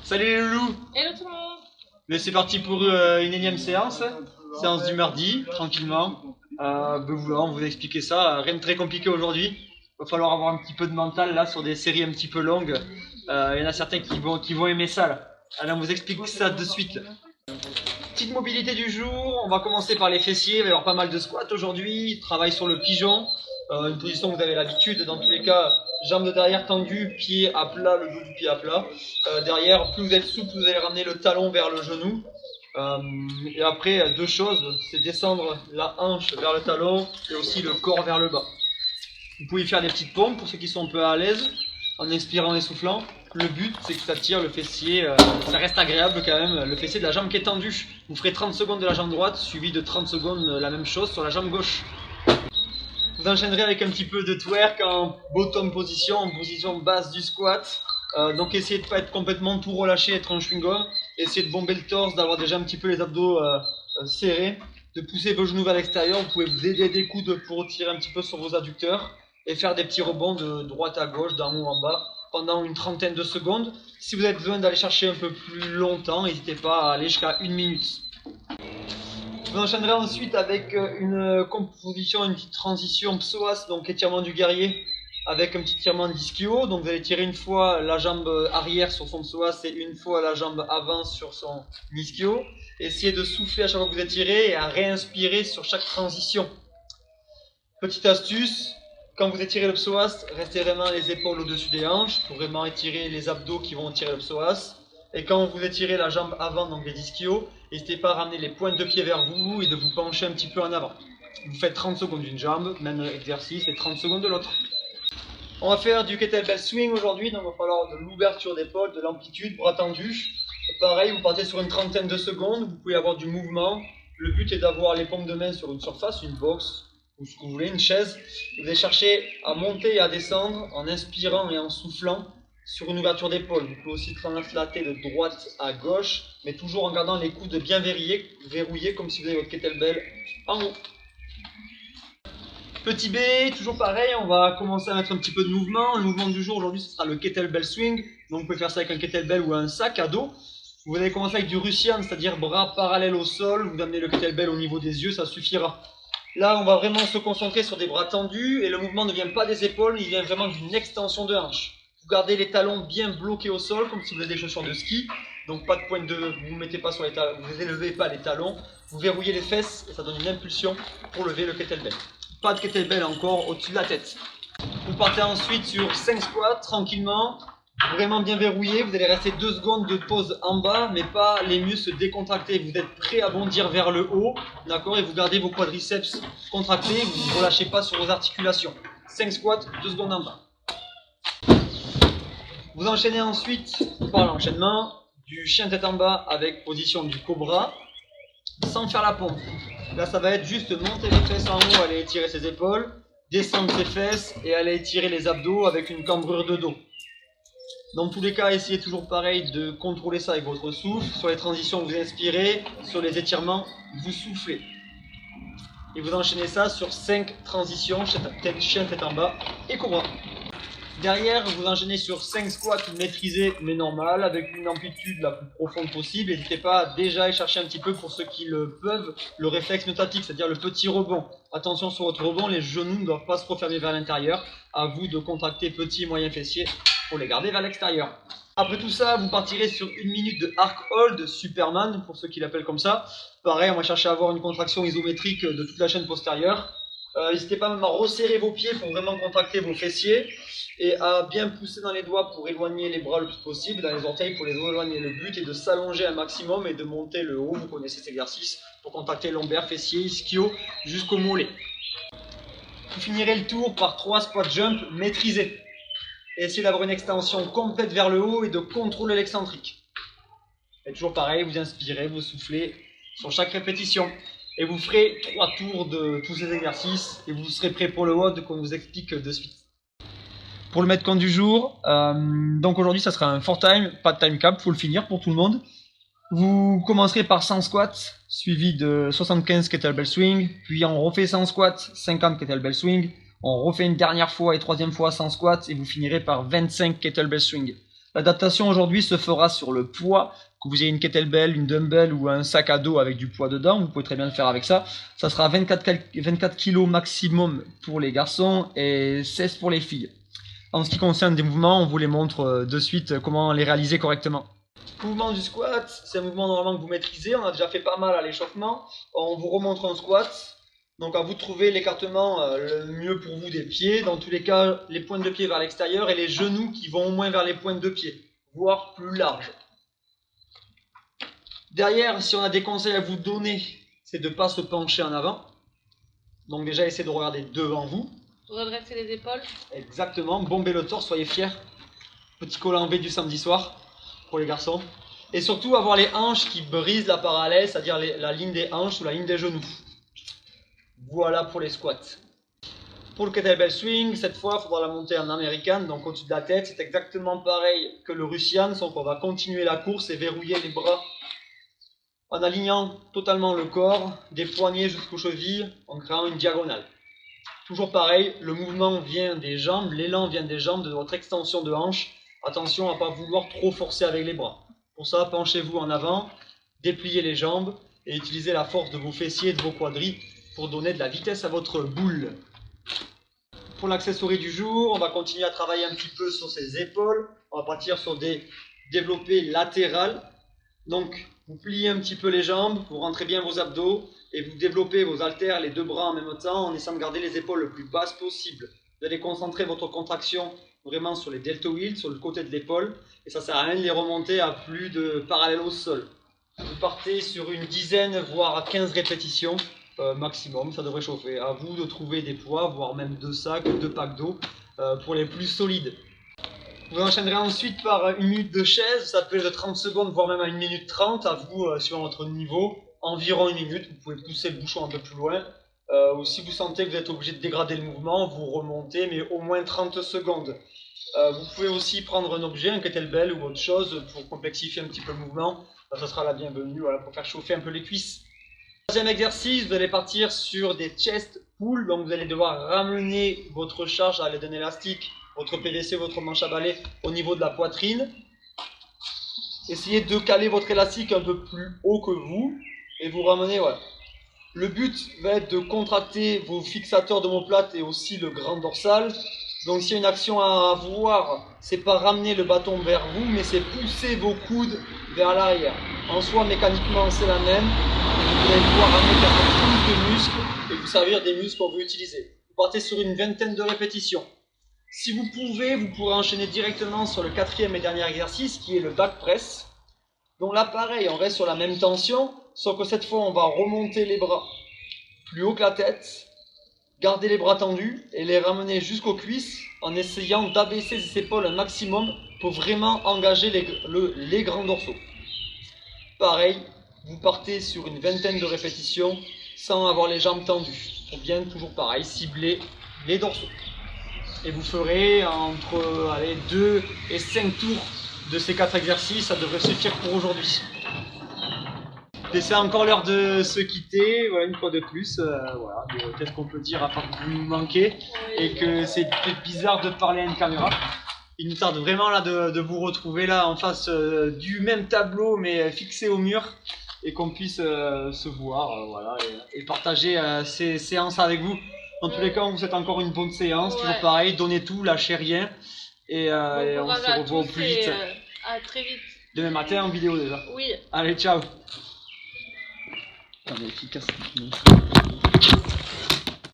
Salut les loulous. Hello tout le monde. C'est parti pour une énième séance. Séance du mardi, tranquillement. On vous expliquer ça. Rien de très compliqué aujourd'hui. Il va falloir avoir un petit peu de mental là sur des séries un petit peu longues. Il y en a certains qui vont aimer ça là. Allez, on vous explique ça de suite. Petite mobilité du jour. On va commencer par les fessiers. Il va y avoir pas mal de squats aujourd'hui. Travail sur le pigeon. Une position que vous avez l'habitude. Dans tous les cas, jambes de derrière tendues, pied à plat, le dos du pied à plat. Derrière, plus vous êtes souple, plus vous allez ramener le talon vers le genou. Et après, deux choses, c'est descendre la hanche vers le talon et aussi le corps vers le bas. Vous pouvez faire des petites pompes pour ceux qui sont un peu à l'aise, en inspirant et soufflant. Le but, c'est que ça tire le fessier, ça reste agréable quand même, le fessier de la jambe qui est tendue. Vous ferez 30 secondes de la jambe droite, suivi de 30 secondes la même chose sur la jambe gauche. Vous enchaînerez avec un petit peu de twerk en bottom position, en position basse du squat. Donc essayez de ne pas être complètement tout relâché, être un chewing-gum. Essayez de bomber le torse, d'avoir déjà un petit peu les abdos serrés. De pousser vos genoux vers l'extérieur. Vous pouvez vous aider des coudes pour tirer un petit peu sur vos adducteurs. Et faire des petits rebonds de droite à gauche, d'en haut en bas, pendant une trentaine de secondes. Si vous avez besoin d'aller chercher un peu plus longtemps, n'hésitez pas à aller jusqu'à 1 minute. Vous enchaînerez ensuite avec une composition, une petite transition psoas, donc étirement du guerrier, avec un petit étirement d'ischio. Donc vous allez tirer une fois la jambe arrière sur son psoas et une fois la jambe avant sur son ischio. Essayez de souffler à chaque fois que vous étirez et à réinspirer sur chaque transition. Petite astuce, quand vous étirez le psoas, restez vraiment les épaules au-dessus des hanches pour vraiment étirer les abdos qui vont étirer le psoas. Et quand vous étirez la jambe avant, donc les ischios, n'hésitez pas à ramener les pointes de pied vers vous et de vous pencher un petit peu en avant. Vous faites 30 secondes d'une jambe, même exercice, et 30 secondes de l'autre. On va faire du kettlebell swing aujourd'hui, donc il va falloir de l'ouverture d'épaule, de l'amplitude, bras tendus. Pareil, vous partez sur une trentaine de secondes, vous pouvez avoir du mouvement. Le but est d'avoir les paumes de main sur une surface, une box, ou ce que vous voulez, une chaise. Vous allez chercher à monter et à descendre en inspirant et en soufflant sur une ouverture d'épaule. Vous pouvez aussi translater de droite à gauche, mais toujours en gardant les coudes bien verrouillés comme si vous avez votre kettlebell en haut. Petit B, toujours pareil, on va commencer à mettre un petit peu de mouvement. Le mouvement du jour aujourd'hui, ce sera le kettlebell swing. Donc vous pouvez faire ça avec un kettlebell ou un sac à dos. Vous allez commencer avec du Russian, c'est-à-dire bras parallèles au sol. Vous amenez le kettlebell au niveau des yeux, ça suffira. Là, on va vraiment se concentrer sur des bras tendus et le mouvement ne vient pas des épaules, il vient vraiment d'une extension de hanche. Vous gardez les talons bien bloqués au sol, comme si vous avez des chaussures de ski. Donc pas de pointe de... Vous ne mettez pas sur les talons, vous élevez pas les talons. Vous verrouillez les fesses et ça donne une impulsion pour lever le kettlebell. Pas de kettlebell encore au-dessus de la tête. Vous partez ensuite sur 5 squats tranquillement. Vraiment bien verrouillé. Vous allez rester 2 secondes de pause en bas, mais pas les muscles décontractés. Vous êtes prêt à bondir vers le haut. D'accord. Et vous gardez vos quadriceps contractés. Vous ne relâchez pas sur vos articulations. 5 squats, 2 secondes en bas. Vous enchaînez ensuite par l'enchaînement du chien tête en bas avec position du cobra sans faire la pompe. Là ça va être juste monter les fesses en haut, aller étirer ses épaules, descendre ses fesses et aller étirer les abdos avec une cambrure de dos. Dans tous les cas, essayez toujours pareil de contrôler ça avec votre souffle. Sur les transitions, vous inspirez, sur les étirements, vous soufflez. Et vous enchaînez ça sur 5 transitions, chien tête en bas et cobra. Derrière, vous enchaînez sur 5 squats maîtrisés mais normal, avec une amplitude la plus profonde possible. N'hésitez pas à déjà aller chercher un petit peu, pour ceux qui le peuvent, le réflexe myotatique, c'est-à-dire le petit rebond. Attention sur votre rebond, les genoux ne doivent pas se refermer vers l'intérieur. À vous de contracter petit et moyen fessier pour les garder vers l'extérieur. Après tout ça, vous partirez sur 1 minute de arc hold Superman, pour ceux qui l'appellent comme ça. Pareil, on va chercher à avoir une contraction isométrique de toute la chaîne postérieure. N'hésitez pas même à resserrer vos pieds pour vraiment contracter vos fessiers et à bien pousser dans les doigts pour éloigner les bras le plus possible, dans les orteils pour les éloigner. Le but est de s'allonger un maximum et de monter le haut, vous connaissez cet exercice, pour contracter lombaire, fessier, ischio jusqu'au mollet. Vous finirez le tour par 3 squat jump maîtrisés. Et essayez d'avoir une extension complète vers le haut et de contrôler l'excentrique. Et toujours pareil, vous inspirez, vous soufflez sur chaque répétition. Et vous ferez 3 tours de tous ces exercices et vous serez prêt pour le WOD qu'on vous explique de suite. Pour le metcon du jour, donc aujourd'hui ça sera un 4 time, pas de time cap, il faut le finir pour tout le monde. Vous commencerez par 100 squats, suivi de 75 kettlebell swing, puis on refait 100 squats, 50 kettlebell swing, on refait une dernière fois et troisième fois 100 squats et vous finirez par 25 kettlebell swing. L'adaptation aujourd'hui se fera sur le poids, que vous ayez une kettlebell, une dumbbell ou un sac à dos avec du poids dedans, vous pouvez très bien le faire avec ça. Ça sera 24 kg maximum pour les garçons et 16 pour les filles. En ce qui concerne des mouvements, on vous les montre de suite comment les réaliser correctement. Le mouvement du squat, c'est un mouvement normalement que vous maîtrisez, on a déjà fait pas mal à l'échauffement. On vous remontre un squat. Donc à vous de trouver l'écartement le mieux pour vous des pieds. Dans tous les cas, les pointes de pied vers l'extérieur et les genoux qui vont au moins vers les pointes de pied, voire plus larges. Derrière, si on a des conseils à vous donner, c'est de ne pas se pencher en avant. Donc déjà, essayez de regarder devant vous. Redresser les épaules. Exactement, bombez le torse, soyez fiers. Petit collant V du samedi soir pour les garçons. Et surtout avoir les hanches qui brisent la parallèle, c'est-à-dire la ligne des hanches ou la ligne des genoux. Voilà pour les squats. Pour le kettlebell swing, cette fois, il faudra la monter en américaine, donc au-dessus de la tête. C'est exactement pareil que le Russian, sauf qu'on va continuer la course et verrouiller les bras en alignant totalement le corps, des poignets jusqu'aux chevilles, en créant une diagonale. Toujours pareil, le mouvement vient des jambes, l'élan vient des jambes, de votre extension de hanche. Attention à ne pas vouloir trop forcer avec les bras. Pour ça, penchez-vous en avant, dépliez les jambes et utilisez la force de vos fessiers et de vos quadris pour donner de la vitesse à votre boule. Pour l'accessoire du jour, on va continuer à travailler un petit peu sur ses épaules. On va partir sur des développés latérales. Donc, vous pliez un petit peu les jambes, vous rentrez bien vos abdos et vous développez vos haltères, les deux bras en même temps en essayant de garder les épaules le plus basses possible. Vous allez concentrer votre contraction vraiment sur les deltoïdes, sur le côté de l'épaule. Et ça ne sert à rien de les remonter à plus de parallèle au sol. Vous partez sur une dizaine, voire 15 répétitions maximum, ça devrait chauffer. À vous de trouver des poids, voire même 2 sacs, 2 packs d'eau pour les plus solides. Vous enchaînerez ensuite par 1 minute de chaise, ça peut être de 30 secondes, voire même à 1 minute 30, à vous, suivant votre niveau. Environ 1 minute, vous pouvez pousser le bouchon un peu plus loin. Ou si vous sentez que vous êtes obligé de dégrader le mouvement, vous remontez, mais au moins 30 secondes. Vous pouvez aussi prendre un objet, un kettlebell ou autre chose, pour complexifier un petit peu le mouvement. Ça sera la bienvenue, voilà, pour faire chauffer un peu les cuisses. Deuxième exercice, vous allez partir sur des chest pulls, donc vous allez devoir ramener votre charge à l'aide d'un élastique, votre PVC, votre manche à balai au niveau de la poitrine. Essayez de caler votre élastique un peu plus haut que vous et vous ramenez, voilà. Le but va être de contracter vos fixateurs d'omoplate et aussi le grand dorsal. Donc s'il y a une action à avoir, c'est pas ramener le bâton vers vous, mais c'est pousser vos coudes vers l'arrière. En soi, mécaniquement, c'est la même. Vous allez pouvoir ramener plus de muscles et vous servir des muscles qu'on veut utiliser. Vous partez sur une vingtaine de répétitions. Si vous pouvez, vous pourrez enchaîner directement sur le 4e et dernier exercice qui est le back press. Donc là, pareil, on reste sur la même tension, sauf que cette fois, on va remonter les bras plus haut que la tête, garder les bras tendus et les ramener jusqu'aux cuisses en essayant d'abaisser les épaules un maximum pour vraiment engager les grands dorsaux. Pareil, vous partez sur une vingtaine de répétitions sans avoir les jambes tendues. Pour bien, toujours pareil, cibler les dorsaux. Et vous ferez entre 2 et 5 tours de ces 4 exercices, ça devrait suffire pour aujourd'hui. Et c'est encore l'heure de se quitter, voilà, une fois de plus, voilà, qu'est-ce qu'on peut dire à part que vous nous manquez et que c'est peut-être bizarre de parler à une caméra. Il nous tarde vraiment là de vous retrouver là en face du même tableau mais fixé au mur et qu'on puisse se voir voilà, et partager ces séances avec vous. Dans tous les cas, on vous souhaite encore une bonne séance, toujours pareil, donnez tout, lâchez rien et on se revoit au plus vite. À très vite. Demain matin en vidéo déjà. Oui. Allez, ciao. On est efficace.